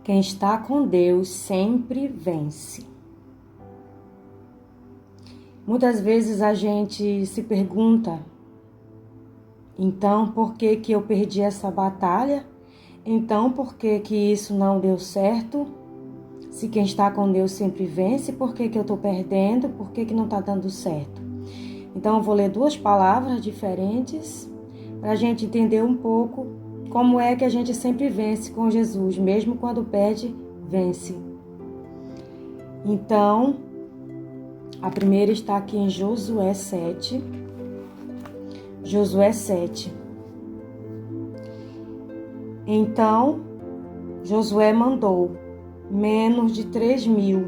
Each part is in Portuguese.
Quem está com Deus sempre vence. Muitas vezes a gente se pergunta, então por que eu perdi essa batalha? Então por que isso não deu certo? Se quem está com Deus sempre vence, por que eu estou perdendo? Por que não está dando certo? Então eu vou ler duas palavras diferentes para a gente entender um pouco como é que a gente sempre vence com Jesus, mesmo quando perde, vence. Então, a primeira está aqui em Josué 7. Josué 7. Então, Josué mandou menos de 3.000.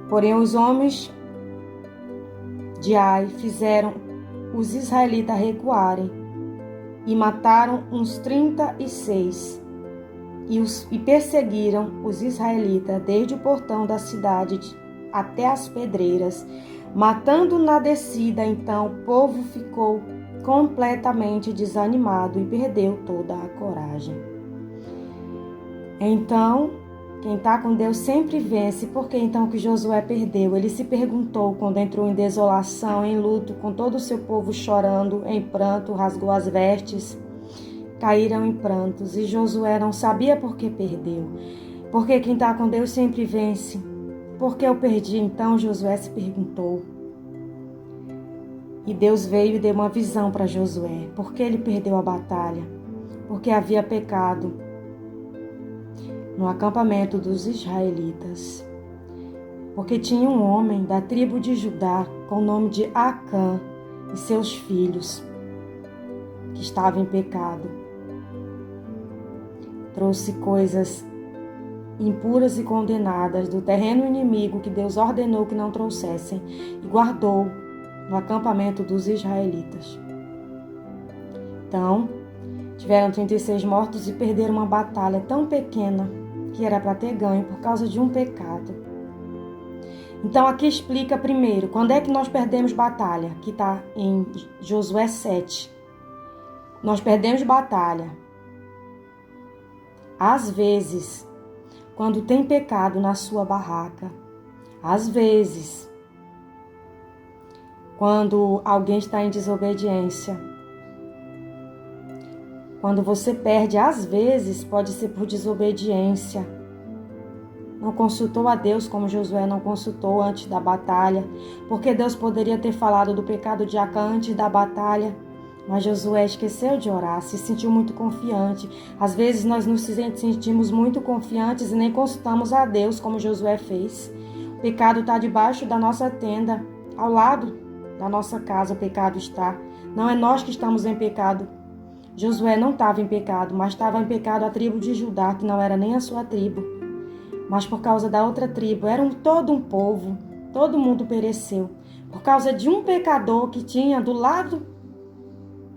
Porém, os homens de Ai fizeram os israelitas recuarem e mataram uns 36 e perseguiram os israelitas desde o portão da cidade até as pedreiras, matando na descida. Então o povo ficou completamente desanimado e perdeu toda a coragem. Então, quem está com Deus sempre vence. Por que então que Josué perdeu? Ele se perguntou quando entrou em desolação, em luto, com todo o seu povo chorando, em pranto, rasgou as vestes, caíram em prantos. E Josué não sabia por que perdeu. Porque quem está com Deus sempre vence. Por que eu perdi? Então Josué se perguntou. E Deus veio e deu uma visão para Josué. Por que ele perdeu a batalha? Porque havia pecado no acampamento dos israelitas. Porque tinha um homem da tribo de Judá com o nome de Acã e seus filhos que estava em pecado. Trouxe coisas impuras e condenadas do terreno inimigo que Deus ordenou que não trouxessem e guardou no acampamento dos israelitas. Então, tiveram 36 mortos e perderam uma batalha tão pequena que era para ter ganho por causa de um pecado. Então aqui explica primeiro, quando é que nós perdemos batalha? Que está em Josué 7. Nós perdemos batalha, às vezes, quando tem pecado na sua barraca. Às vezes, quando alguém está em desobediência. Quando você perde, às vezes, pode ser por desobediência. Não consultou a Deus como Josué não consultou antes da batalha. Porque Deus poderia ter falado do pecado de Acã antes da batalha. Mas Josué esqueceu de orar, se sentiu muito confiante. Às vezes nós nos sentimos muito confiantes e nem consultamos a Deus como Josué fez. O pecado está debaixo da nossa tenda, ao lado da nossa casa o pecado está. Não é nós que estamos em pecado. Josué não estava em pecado, mas estava em pecado a tribo de Judá, que não era nem a sua tribo. Mas por causa da outra tribo, todo um povo, todo mundo pereceu. Por causa de um pecador que tinha do lado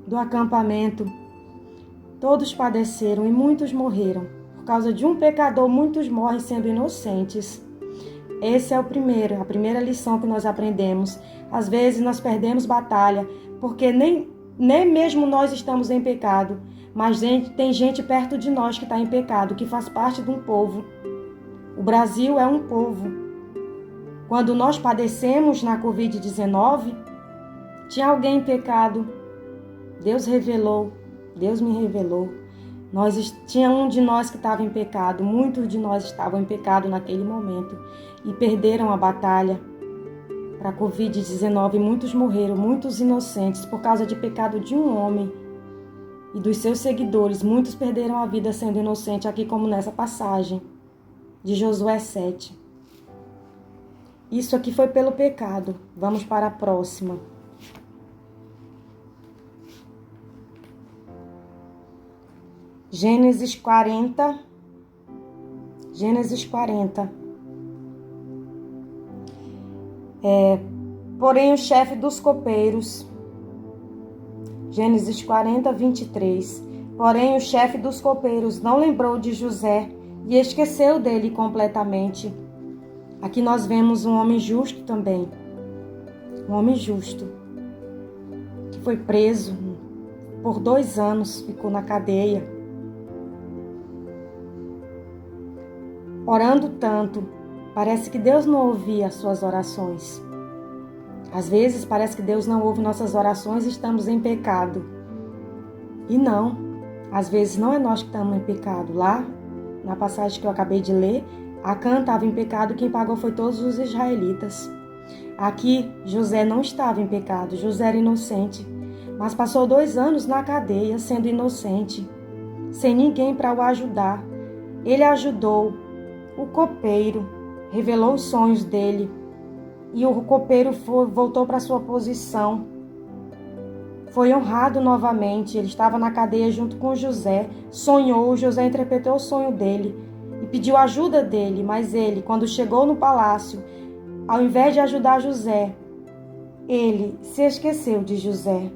do acampamento, todos padeceram e muitos morreram. Por causa de um pecador, muitos morrem sendo inocentes. Esse é a primeira lição que nós aprendemos. Às vezes nós perdemos batalha, porque nem mesmo nós estamos em pecado, mas tem gente perto de nós que está em pecado, que faz parte de um povo. O Brasil é um povo. Quando nós padecemos na Covid-19, tinha alguém em pecado. Deus revelou, Deus me revelou. Tinha um de nós que estava em pecado, muitos de nós estavam em pecado naquele momento e perderam a batalha para a Covid-19. Muitos morreram, muitos inocentes, por causa de pecado de um homem e dos seus seguidores. Muitos perderam a vida sendo inocentes, aqui como nessa passagem de Josué 7. Isso aqui foi pelo pecado. Vamos para a próxima. Gênesis 40. Porém o chefe dos copeiros, Gênesis 40, 23. Porém o chefe dos copeiros não lembrou de José e esqueceu dele completamente. Aqui nós vemos um homem justo também. Um homem justo que foi preso por 2 anos, ficou na cadeia. orando tanto, parece que Deus não ouvia as suas orações. Às vezes parece que Deus não ouve nossas orações e estamos em pecado. E não, às vezes não é nós que estamos em pecado. Lá, na passagem que eu acabei de ler, Acã estava em pecado, quem pagou foi todos os israelitas. Aqui, José não estava em pecado, José era inocente, mas passou 2 anos na cadeia sendo inocente, sem ninguém para o ajudar. Ele ajudou o copeiro, revelou os sonhos dele, e o copeiro voltou para sua posição. Foi honrado novamente, ele estava na cadeia junto com José, sonhou, José interpretou o sonho dele e pediu ajuda dele, mas ele, quando chegou no palácio, ao invés de ajudar José, ele se esqueceu de José.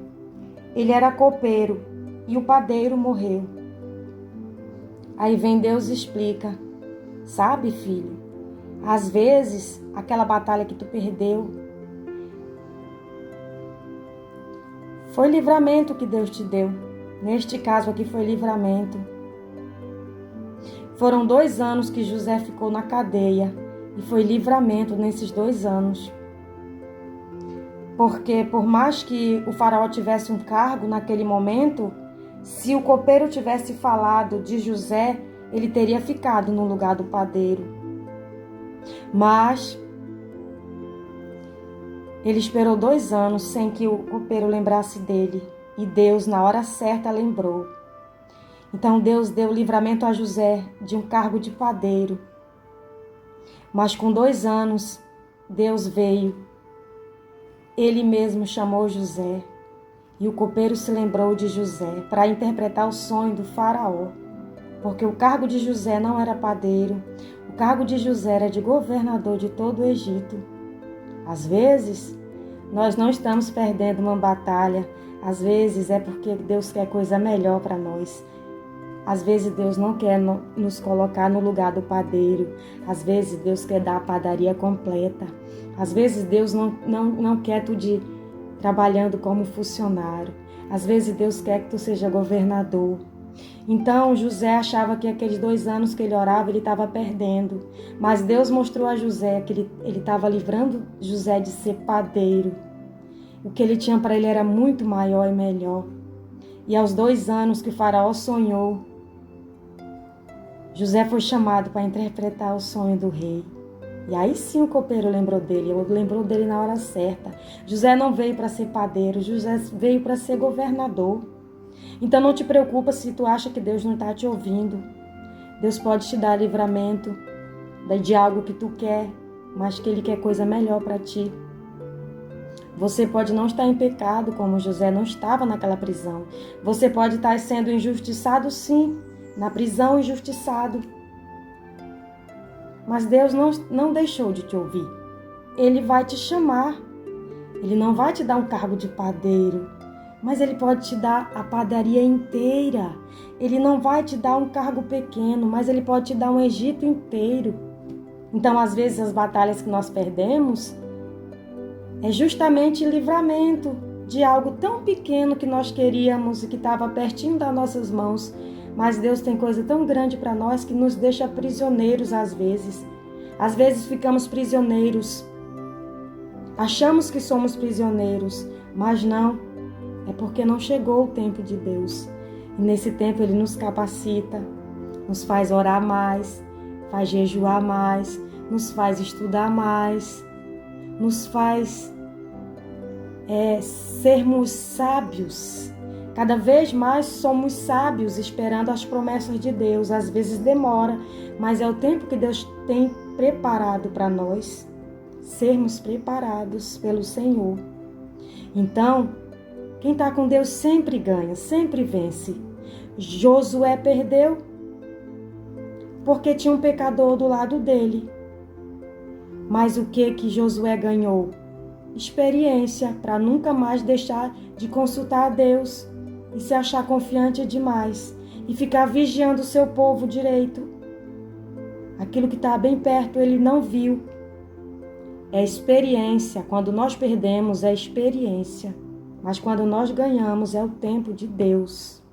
Ele era copeiro e o padeiro morreu. Aí vem Deus e explica: sabe, filho, às vezes aquela batalha que tu perdeu foi livramento que Deus te deu. Neste caso aqui foi livramento. Foram 2 anos que José ficou na cadeia e foi livramento nesses 2 anos. Porque por mais que o faraó tivesse um cargo naquele momento, se o copeiro tivesse falado de José, ele teria ficado no lugar do padeiro. Mas ele esperou 2 anos sem que o copeiro lembrasse dele. E Deus, na hora certa, lembrou. Então Deus deu livramento a José de um cargo de padeiro. Mas com 2 anos, Deus veio. Ele mesmo chamou José. E o copeiro se lembrou de José para interpretar o sonho do faraó. Porque o cargo de José não era padeiro. O cargo de José era de governador de todo o Egito. Às vezes, nós não estamos perdendo uma batalha. Às vezes é porque Deus quer coisa melhor para nós. Às vezes Deus não quer nos colocar no lugar do padeiro. Às vezes Deus quer dar a padaria completa. Às vezes Deus não quer tu trabalhando como funcionário. Às vezes Deus quer que tu seja governador. Então José achava que aqueles 2 anos que ele orava, ele estava perdendo. Mas Deus mostrou a José que ele estava livrando José de ser padeiro. O que ele tinha para ele era muito maior e melhor. E aos 2 anos que o faraó sonhou, José foi chamado para interpretar o sonho do rei. E aí sim o copeiro lembrou dele na hora certa. José não veio para ser padeiro, José veio para ser governador. Então não te preocupa se tu acha que Deus não está te ouvindo. Deus pode te dar livramento de algo que tu quer, mas que Ele quer coisa melhor para ti. Você pode não estar em pecado, como José não estava naquela prisão. Você pode estar sendo injustiçado, sim, na prisão injustiçado. Mas Deus não deixou de te ouvir. Ele vai te chamar. Ele não vai te dar um cargo de padeiro, mas Ele pode te dar a padaria inteira. Ele não vai te dar um cargo pequeno, mas Ele pode te dar um Egito inteiro. Então, às vezes, as batalhas que nós perdemos é justamente livramento de algo tão pequeno que nós queríamos e que estava pertinho das nossas mãos. Mas Deus tem coisa tão grande para nós que nos deixa prisioneiros às vezes. Às vezes ficamos prisioneiros. Achamos que somos prisioneiros, mas não. É porque não chegou o tempo de Deus. E nesse tempo Ele nos capacita, nos faz orar mais, faz jejuar mais, nos faz estudar mais, nos faz sermos sábios. Cada vez mais somos sábios esperando as promessas de Deus. Às vezes demora, mas é o tempo que Deus tem preparado para nós sermos preparados pelo Senhor. Então, quem está com Deus sempre ganha, sempre vence. Josué perdeu porque tinha um pecador do lado dele. Mas o que Josué ganhou? Experiência para nunca mais deixar de consultar a Deus e se achar confiante demais e ficar vigiando o seu povo direito. Aquilo que está bem perto ele não viu. É experiência. Quando nós perdemos é experiência. Mas quando nós ganhamos é o tempo de Deus.